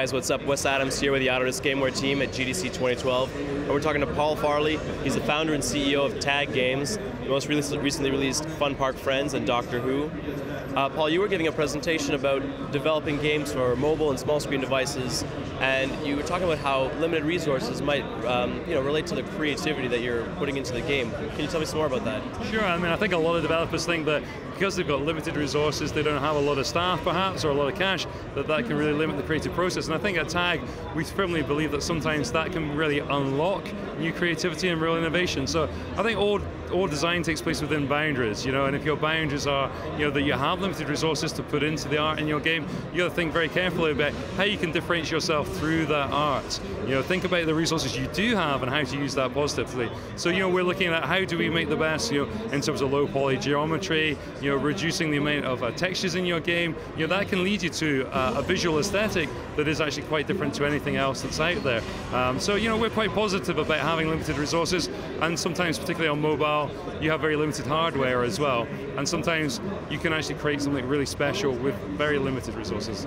guys, what's up? Wes Adams here with the Autodesk Gameware team at GDC 2012. And we're talking to Paul Farley. He's the founder and CEO of Tag Games, the most recently released Fun Park Friends and Doctor Who. Paul, you were giving a presentation about developing games for mobile and small screen devices, and you were talking about how limited resources might relate to the creativity that you're putting into the game. Can you tell me some more about that? Sure, I think a lot of developers think that because they've got limited resources, they don't have a lot of staff perhaps, or a lot of cash, that can really limit the creative process. And I think at Tag, we firmly believe that sometimes that can really unlock new creativity and real innovation. So I think all design takes place within boundaries, and if your boundaries are, that you have limited resources to put into the art in your game, you got to think very carefully about how you can differentiate yourself through that art. Think about the resources you do have and how to use that positively. So we're looking at how do we make the best, in terms of low poly geometry, reducing the amount of textures in your game. That can lead you to a visual aesthetic that is actually quite different to anything else that's out there. So we're quite positive about having limited resources, and sometimes, particularly on mobile, you have very limited hardware as well, and sometimes you can actually create something really special with very limited resources.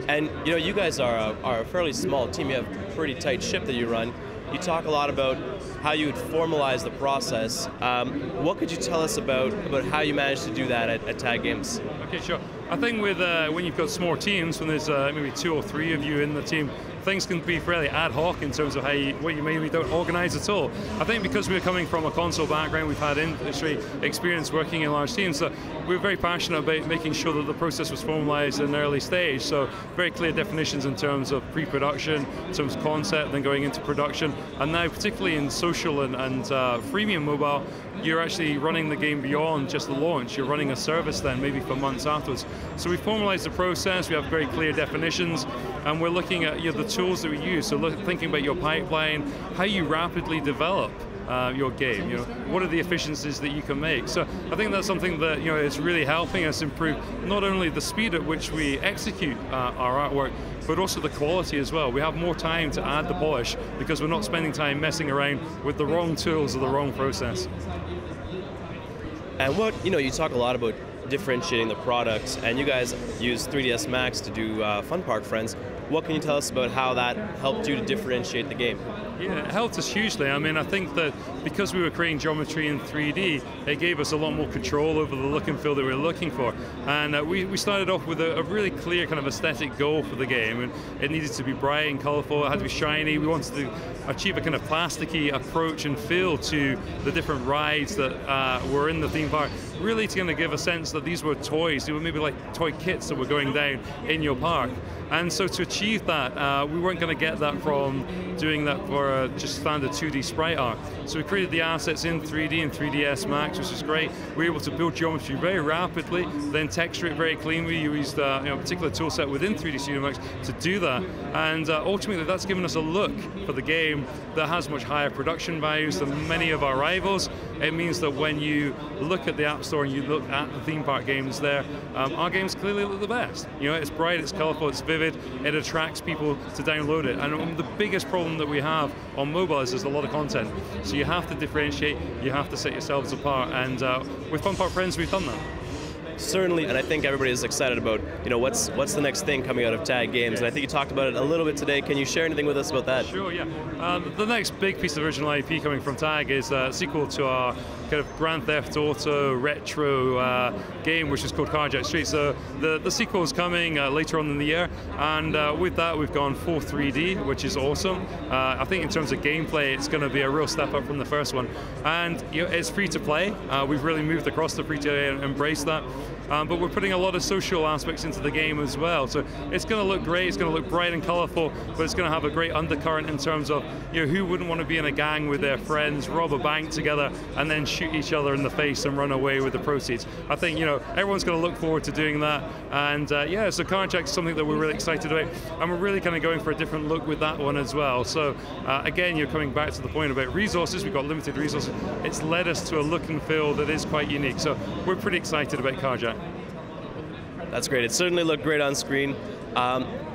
And you guys are a fairly small team. You have a pretty tight ship that you run. You talk a lot about how you would formalize the process. What could you tell us about how you managed to do that at Tag Games? Okay, sure. I think with when you've got small teams, when there's maybe 2 or 3 of you in the team, things can be fairly ad hoc in terms of what you maybe don't organize at all. I think because we're coming from a console background, we've had industry experience working in large teams, so we're very passionate about making sure that the process was formalized in an early stage. So very clear definitions in terms of pre-production, in terms of concept, then going into production, and now particularly in social and freemium mobile, you're actually running the game beyond just the launch. You're running a service then, maybe for months afterwards. So we formalized the process, we have very clear definitions, and we're looking at the tools that we use. So thinking about your pipeline, how you rapidly develop your game, what are the efficiencies that you can make. So I think that's something that is really helping us improve not only the speed at which we execute our artwork, but also the quality as well. We have more time to add the polish because we're not spending time messing around with the wrong tools or the wrong process. And you talk a lot about differentiating the products, and you guys use 3ds Max to do Fun Park Friends. What can you tell us about how that helped you to differentiate the game? Yeah, it helped us hugely. I think that because we were creating geometry in 3D, it gave us a lot more control over the look and feel that we were looking for. And we started off with a really clear kind of aesthetic goal for the game. And it needed to be bright and colorful, it had to be shiny. We wanted to achieve a kind of plasticky approach and feel to the different rides that were in the theme park, really to kind of give a sense that these were toys. They were maybe like toy kits that were going down in your park. And so to achieve that, we weren't going to get that from doing that for just standard 2D sprite art. So we created the assets in 3D and 3ds Max, which is great. We were able to build geometry very rapidly, then texture it very cleanly. We used a particular tool set within 3D Studio Max to do that. And ultimately, that's given us a look for the game that has much higher production values than many of our rivals. It means that when you look at the App Store and you look at the theme park games there, our games clearly look the best. It's bright, it's colorful, it's vivid, it attracts people to download it. And the biggest problem that we have on mobile is there's a lot of content. So you have to differentiate, you have to set yourselves apart, and with Fun Park Friends, we've done that. Certainly, and I think everybody is excited about what's the next thing coming out of Tag Games, and I think you talked about it a little bit today. Can you share anything with us about that? Sure, yeah. The next big piece of original IP coming from Tag is a sequel to our kind of Grand Theft Auto retro game, which is called Carjack Street. So the sequel is coming later on in the year, and with that we've gone full 3D, which is awesome. I think in terms of gameplay, it's going to be a real step up from the first one, and it's free to play. We've really moved across the free to play and embraced that. But we're putting a lot of social aspects into the game as well. So it's going to look great, it's going to look bright and colorful, but it's going to have a great undercurrent in terms of who wouldn't want to be in a gang with their friends, rob a bank together, and then shoot each other in the face and run away with the proceeds. I think everyone's going to look forward to doing that. And yeah, so Carjack is something that we're really excited about, and we're really kind of going for a different look with that one as well. So again, you're coming back to the point about resources. We've got limited resources. It's led us to a look and feel that is quite unique. So we're pretty excited about Carjack. That's great. It certainly looked great on screen.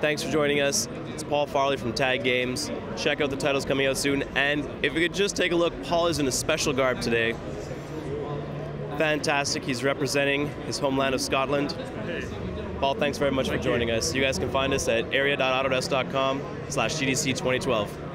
Thanks for joining us. It's Paul Farley from Tag Games. Check out the titles coming out soon. And if we could just take a look, Paul is in a special garb today. Fantastic. He's representing his homeland of Scotland. Hey. Paul, thanks very much for joining us. You guys can find us at area.autodesk.com/GDC 2012.